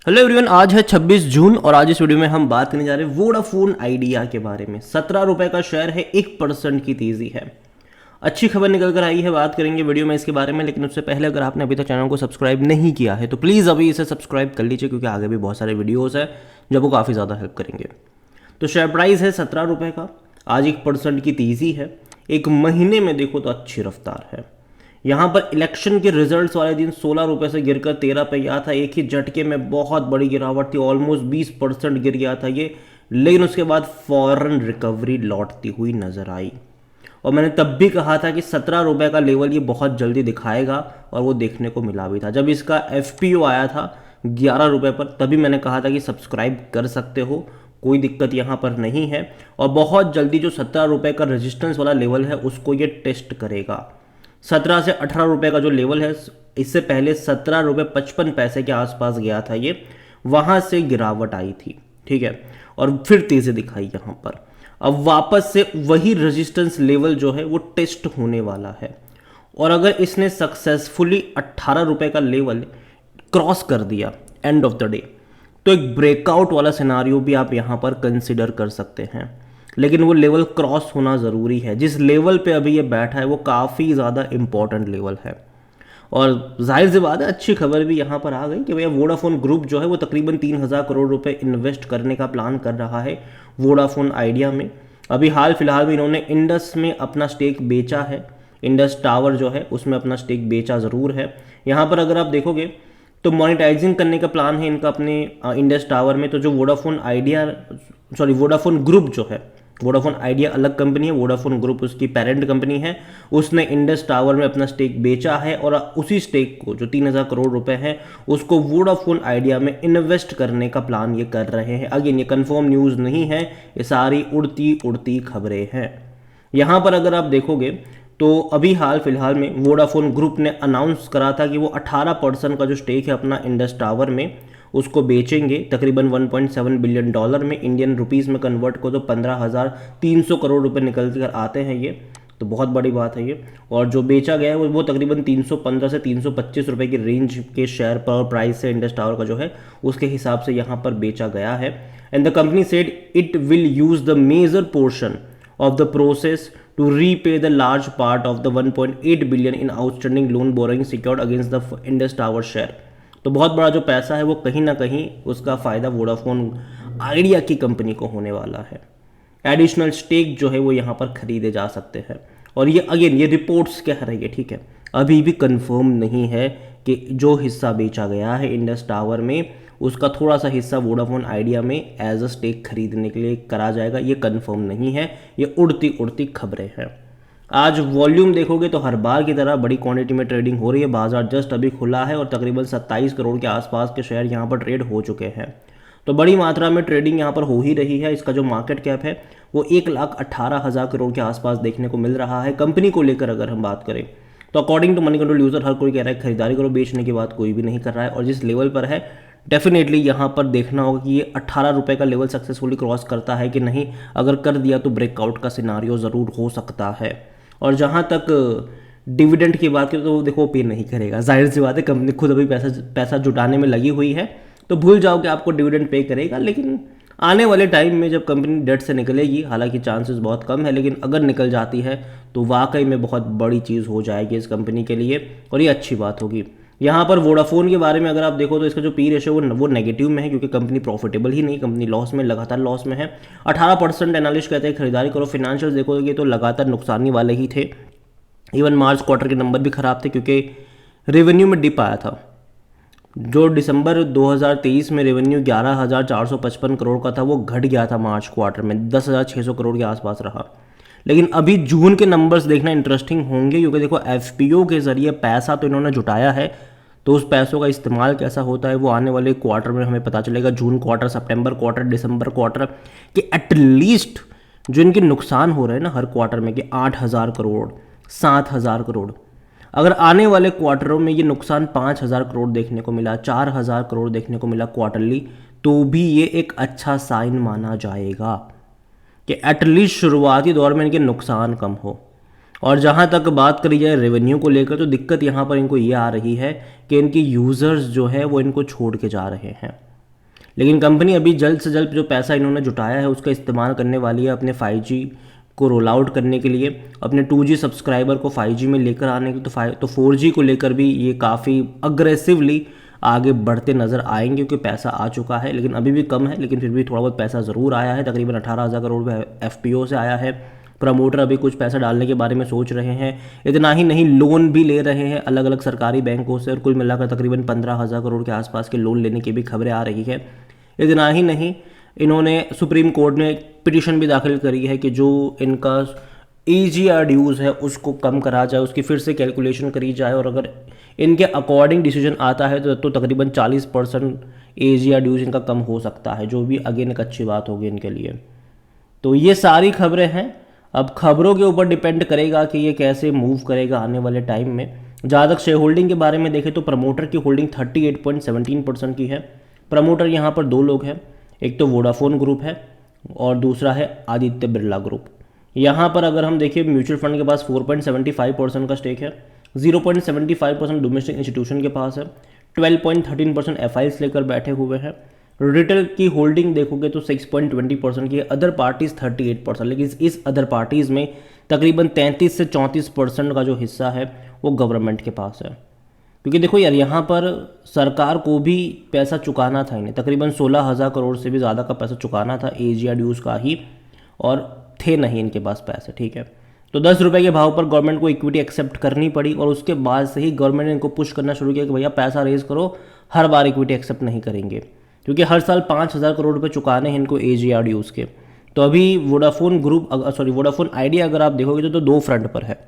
Hello everyone, आज है 26 जून और आज इस वीडियो में हम बात करने जा रहे हैं वोडाफोन आइडिया के बारे में। 17 रुपए का शेयर है, 1% की तेजी है। अच्छी खबर निकल कर आई है, बात करेंगे वीडियो में इसके बारे में। लेकिन उससे पहले अगर आपने अभी तक चैनल को सब्सक्राइब नहीं किया है तो प्लीज़ अभी इसे सब्सक्राइब कर लीजिए, क्योंकि आगे भी बहुत सारे वीडियोज़ है जो आपको काफ़ी ज़्यादा हेल्प करेंगे। तो शेयर प्राइस है 17 रुपये का, आज 1% की तेज़ी है। एक महीने में देखो तो अच्छी रफ्तार है। यहाँ पर इलेक्शन के रिजल्ट्स वाले दिन 16 रुपये से गिरकर 13 पे गया था। एक ही झटके में बहुत बड़ी गिरावट थी, ऑलमोस्ट 20% गिर गया था ये। लेकिन उसके बाद फौरन रिकवरी लौटती हुई नजर आई और मैंने तब भी कहा था कि 17 रुपये का लेवल ये बहुत जल्दी दिखाएगा और वो देखने को मिला भी था। जब इसका FPO आया था 11 रुपये पर, तभी मैंने कहा था कि सब्सक्राइब कर सकते हो, कोई दिक्कत यहाँ पर नहीं है। और बहुत जल्दी जो 17 रुपये का रेजिस्टेंस वाला लेवल है उसको ये टेस्ट करेगा। 17 से 18 रुपये का जो लेवल है, इससे पहले 17 रुपये 55 पैसे के आसपास गया था ये, वहाँ से गिरावट आई थी, ठीक है, और फिर तेज़ी दिखाई यहाँ पर। अब वापस से वही रेजिस्टेंस लेवल जो है वो टेस्ट होने वाला है। और अगर इसने सक्सेसफुली 18 रुपये का लेवल क्रॉस कर दिया एंड ऑफ द डे, तो एक ब्रेकआउट वाला सिनारियो भी आप यहाँ पर कंसिडर कर सकते हैं। लेकिन वो लेवल क्रॉस होना ज़रूरी है। जिस लेवल पे अभी ये बैठा है वो काफ़ी ज़्यादा इंपॉर्टेंट लेवल है। और जाहिर सी बात है, अच्छी खबर भी यहाँ पर आ गई कि भैया वोडाफोन ग्रुप जो है वो तकरीबन 3,000 करोड़ रुपए इन्वेस्ट करने का प्लान कर रहा है वोडाफोन आइडिया में। अभी हाल फिलहाल में इन्होंने इंडस में अपना स्टेक बेचा है। इंडस टावर जो है उसमें अपना स्टेक बेचा ज़रूर है। यहाँ पर अगर आप देखोगे तो मोनेटाइजिंग करने का प्लान है इनका अपने इंडस टावर में। तो जो वोडाफोन ग्रुप जो है, वोडाफोन आइडिया अलग कंपनी है, वोडाफोन ग्रुप उसकी पेरेंट कंपनी है, उसने इंडस टावर में अपना स्टेक बेचा है और उसी स्टेक को जो 3,000 करोड़ रुपए है उसको वोडाफोन आइडिया में इन्वेस्ट करने का प्लान ये कर रहे हैं। अगेन ये कंफर्म न्यूज़ नहीं है, ये सारी उड़ती उड़ती खबरें हैं। यहाँ पर अगर आप देखोगे तो अभी हाल फिलहाल में वोडाफोन ग्रुप ने अनाउंस करा था कि वो 18% का जो स्टेक है अपना इंडस टावर में उसको बेचेंगे तकरीबन $1.7 बिलियन में। इंडियन रुपीस में कन्वर्ट को तो 15,300 करोड़ रुपए निकल कर आते हैं ये, तो बहुत बड़ी बात है ये। और जो बेचा गया है वो तकरीबन 315 से 325 रुपए की रेंज के शेयर पर प्राइस से इंडस टावर का जो है उसके हिसाब से यहाँ पर बेचा गया है। And the company said it will use the major portion of the process to repay the large part of the 1.8 billion in outstanding loan borrowing secured against the Indus Tower share। तो बहुत बड़ा जो पैसा है वो कहीं ना कहीं उसका फ़ायदा वोडाफोन आइडिया की कंपनी को होने वाला है। एडिशनल स्टेक जो है वो यहाँ पर खरीदे जा सकते हैं। और ये अगेन ये रिपोर्ट्स कह रही है, ठीक है, अभी भी कंफर्म नहीं है कि जो हिस्सा बेचा गया है इंडस टावर में उसका थोड़ा सा हिस्सा वोडाफोन आइडिया में एज अ स्टेक खरीदने के लिए करा जाएगा, ये कंफर्म नहीं है, ये उड़ती उड़ती खबरें हैं। आज वॉल्यूम देखोगे तो हर बार की तरह बड़ी क्वांटिटी में ट्रेडिंग हो रही है। बाजार जस्ट अभी खुला है और तकरीबन 27 करोड़ के आसपास के शेयर यहाँ पर ट्रेड हो चुके हैं। तो बड़ी मात्रा में ट्रेडिंग यहाँ पर हो ही रही है। इसका जो मार्केट कैप है वो 1,18,000 करोड़ के आसपास देखने को मिल रहा है। कंपनी को लेकर अगर हम बात करें तो according to money control user हर कोई कह रहा है खरीदारी करो, बेचने की बात कोई भी नहीं कर रहा है। और जिस लेवल पर है डेफिनेटली यहाँ पर देखना होगा कि ये 18 रुपये का लेवल सक्सेसफुली क्रॉस करता है कि नहीं। अगर कर दिया तो ब्रेकआउट का सिनारियो ज़रूर हो सकता है। और जहाँ तक डिविडेंड की बात करें तो देखो पे नहीं करेगा, जाहिर सी बात है, कंपनी खुद अभी पैसा जुटाने में लगी हुई है, तो भूल जाओ कि आपको डिविडेंड पे करेगा। लेकिन आने वाले टाइम में जब कंपनी डेट से निकलेगी, हालांकि चांसेस बहुत कम है, लेकिन अगर निकल जाती है तो वाकई में बहुत बड़ी चीज़ हो जाएगी इस कंपनी के लिए और ये अच्छी बात होगी। यहाँ पर वोडाफोन के बारे में अगर आप देखो तो इसका जो पी रेशियो वो नेगेटिव में है, क्योंकि कंपनी प्रॉफिटेबल ही नहीं, कंपनी लॉस में, लगातार लॉस में है। 18% एनालिस्ट कहते हैं खरीदारी करो। फिनेंशियल्स देखोगे तो लगातार नुकसानी वाले ही थे। इवन मार्च क्वार्टर के नंबर भी खराब थे क्योंकि रेवेन्यू में डिप आया था। जो दिसंबर 2023 में रेवेन्यू 11,455 करोड़ का था वो घट गया था मार्च क्वार्टर में, 10,600 करोड़ के आसपास रहा। लेकिन अभी जून के नंबर्स देखना इंटरेस्टिंग होंगे, क्योंकि देखो FPO के जरिए पैसा तो इन्होंने जुटाया है, तो उस पैसों का इस्तेमाल कैसा होता है वो आने वाले क्वार्टर में हमें पता चलेगा। जून क्वार्टर, सितंबर क्वार्टर, दिसंबर क्वार्टर कि एटलीस्ट जो इनके नुकसान हो रहे हैं ना हर क्वार्टर में कि 8,000 करोड़, 7,000 करोड़, अगर आने वाले क्वार्टरों में ये नुकसान 5,000 करोड़ देखने को मिला, 4,000 करोड़ देखने को मिला क्वार्टरली, तो भी ये एक अच्छा साइन माना जाएगा कि एटलीस्ट शुरुआती दौर में इनके नुकसान कम हो। और जहाँ तक बात करी जाए रेवेन्यू को लेकर तो दिक्कत यहाँ पर इनको ये आ रही है कि इनके यूज़र्स जो है वो इनको छोड़ के जा रहे हैं। लेकिन कंपनी अभी जल्द से जल्द जो पैसा इन्होंने जुटाया है उसका इस्तेमाल करने वाली है अपने 5G को रोल आउट करने के लिए, अपने 2G सब्सक्राइबर को 5G में लेकर आने के तो 4G को लेकर भी ये काफ़ी अग्रेसिवली आगे बढ़ते नज़र आएंगे, क्योंकि पैसा आ चुका है, लेकिन अभी भी कम है, लेकिन फिर भी थोड़ा बहुत पैसा ज़रूर आया है। तकरीबन 18,000 करोड़ रुपये FPO से आया है। प्रमोटर अभी कुछ पैसा डालने के बारे में सोच रहे हैं। इतना ही नहीं, लोन भी ले रहे हैं अलग अलग सरकारी बैंकों से, और कुल मिलाकर तकरीबन 15,000 करोड़ के आसपास के लोन लेने की भी खबरें आ रही है। इतना ही नहीं, इन्होंने सुप्रीम कोर्ट में पिटीशन भी दाखिल करी है कि जो इनका AGR ड्यूज़ है उसको कम करा जाए, उसकी फिर से कैलकुलेशन करी जाए, और अगर इनके अकॉर्डिंग डिसीजन आता है तो तकरीबन 40% AGR ड्यूज़ इनका कम हो सकता है, जो भी अगेन एक अच्छी बात होगी इनके लिए। तो ये सारी खबरें हैं। अब खबरों के ऊपर डिपेंड करेगा कि ये कैसे मूव करेगा आने वाले टाइम में। जहाँ तक शेयर होल्डिंग के बारे में देखें तो प्रमोटर की होल्डिंग 38.17% की है। प्रमोटर यहाँ पर दो लोग हैं, एक तो वोडाफोन ग्रुप है और दूसरा है आदित्य बिरला ग्रुप। यहाँ पर अगर हम देखें म्यूचुअल फंड के पास 4.75% का स्टेक है, 0.75% डोमेस्टिक इंस्टीट्यूशन के पास है, 12.13% FIs लेकर बैठे हुए हैं। रिटेल की होल्डिंग देखोगे तो 6.20% की है, अदर पार्टीज 38%, लेकिन इस अदर पार्टीज़ में तकरीबन 33 से 34% का जो हिस्सा है वो गवर्नमेंट के पास है। क्योंकि देखो यार, यहाँ पर सरकार को भी पैसा चुकाना था, इन्हें तकरीबन 16,000 करोड़ से भी ज़्यादा का पैसा चुकाना था AGR ड्यूज़ का ही, और थे नहीं इनके पास पैसे, ठीक है। तो 10 रुपये के भाव पर गवर्नमेंट को इक्विटी एक्सेप्ट करनी पड़ी, और उसके बाद से ही गवर्नमेंट ने इनको पुश करना शुरू किया कि भैया पैसा रेज करो, हर बार इक्विटी एक्सेप्ट नहीं करेंगे, क्योंकि हर साल 5,000 करोड़ रुपये चुकाने हैं इनको AGR ड्यूज़ के। तो अभी वोडाफोन आइडिया अगर आप देखोगे तो दो फ्रंट पर है।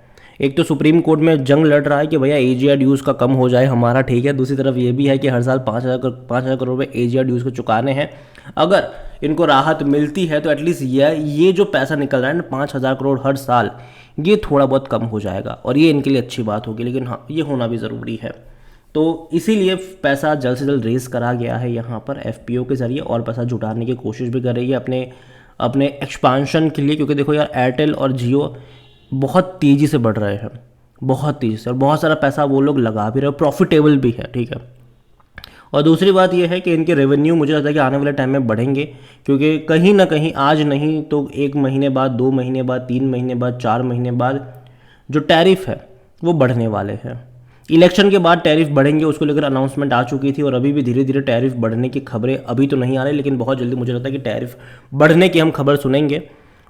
एक तो सुप्रीम कोर्ट में जंग लड़ रहा है कि भैया AGR ड्यूज़ का कम हो जाए हमारा, ठीक है। दूसरी तरफ ये भी है कि हर साल 5,000 करोड़ रुपये AGR ड्यूज़ को चुकाने हैं। अगर इनको राहत मिलती है तो एटलीस्ट ये जो पैसा निकल रहा है ना 5,000 करोड़ हर साल, ये थोड़ा बहुत कम हो जाएगा, और ये इनके लिए अच्छी बात होगी। लेकिन हाँ, ये होना भी ज़रूरी है। तो इसीलिए पैसा जल्द से जल्द रेज़ करा गया है यहाँ पर FPO के ज़रिए, और पैसा जुटाने की कोशिश भी कर रही है अपने एक्सपांशन के लिए। क्योंकि देखो यार, एयरटेल और जियो बहुत तेज़ी से बढ़ रहे हैं, बहुत तेज़ी से, और बहुत सारा पैसा वो लोग लगा भी रहे हैं, प्रॉफिटेबल भी है, ठीक है। और दूसरी बात यह है कि इनके रेवेन्यू मुझे लगता है कि आने वाले टाइम में बढ़ेंगे, क्योंकि कहीं ना कहीं आज नहीं तो 1 महीने बाद, 2 महीने बाद, 3 महीने बाद, 4 महीने बाद जो टैरिफ है वो बढ़ने वाले हैं। इलेक्शन के बाद टैरिफ बढ़ेंगे, उसको लेकर अनाउंसमेंट आ चुकी थी, और अभी भी धीरे धीरे टैरिफ बढ़ने की खबरें अभी तो नहीं आ रही, लेकिन बहुत जल्दी मुझे लगता है कि टैरिफ बढ़ने की हम खबर सुनेंगे,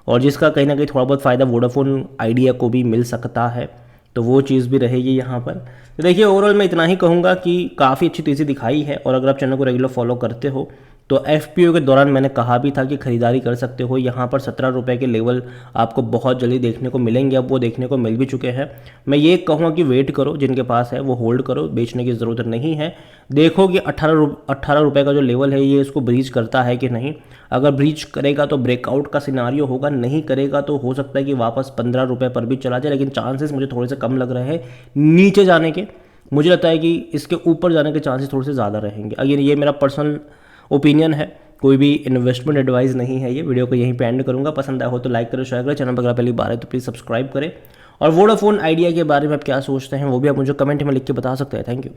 और जिसका कहीं ना कहीं थोड़ा बहुत फ़ायदा वोडाफोन आइडिया को भी मिल सकता है। तो वो चीज़ भी रहेगी यहाँ पर। तो देखिए, ओवरऑल मैं इतना ही कहूँगा कि काफ़ी अच्छी तेज़ी दिखाई है, और अगर आप चैनल को रेगुलर फॉलो करते हो तो FPO के दौरान मैंने कहा भी था कि खरीदारी कर सकते हो। यहाँ पर 17 रुपये के लेवल आपको बहुत जल्दी देखने को मिलेंगे, अब वो देखने को मिल भी चुके हैं। मैं ये कहूँगा कि वेट करो, जिनके पास है वो होल्ड करो, बेचने की ज़रूरत नहीं है। देखो कि 18 रुपये का जो लेवल है ये इसको ब्रीच करता है कि नहीं। अगर ब्रीच करेगा तो ब्रेकआउट का सिनारियो होगा, नहीं करेगा तो हो सकता है कि वापस 15 रुपये पर भी चला जाए, लेकिन चांसेस मुझे थोड़े से कम लग रहे हैं नीचे जाने के। मुझे लगता है कि इसके ऊपर जाने के चांसेस थोड़े से ज़्यादा रहेंगे। अगर ये मेरा पर्सनल ओपिनियन है, कोई भी इन्वेस्टमेंट एडवाइस नहीं है। ये वीडियो को यहीं पे एंड करूंगा। पसंद आया हो तो लाइक करें, शेयर करें, चैनल पर अगर पहली बार है तो प्लीज़ सब्सक्राइब करें। और वोडाफोन आइडिया के बारे में आप क्या सोचते हैं वो भी आप मुझे कमेंट में लिख के बता सकते हैं। Thank you.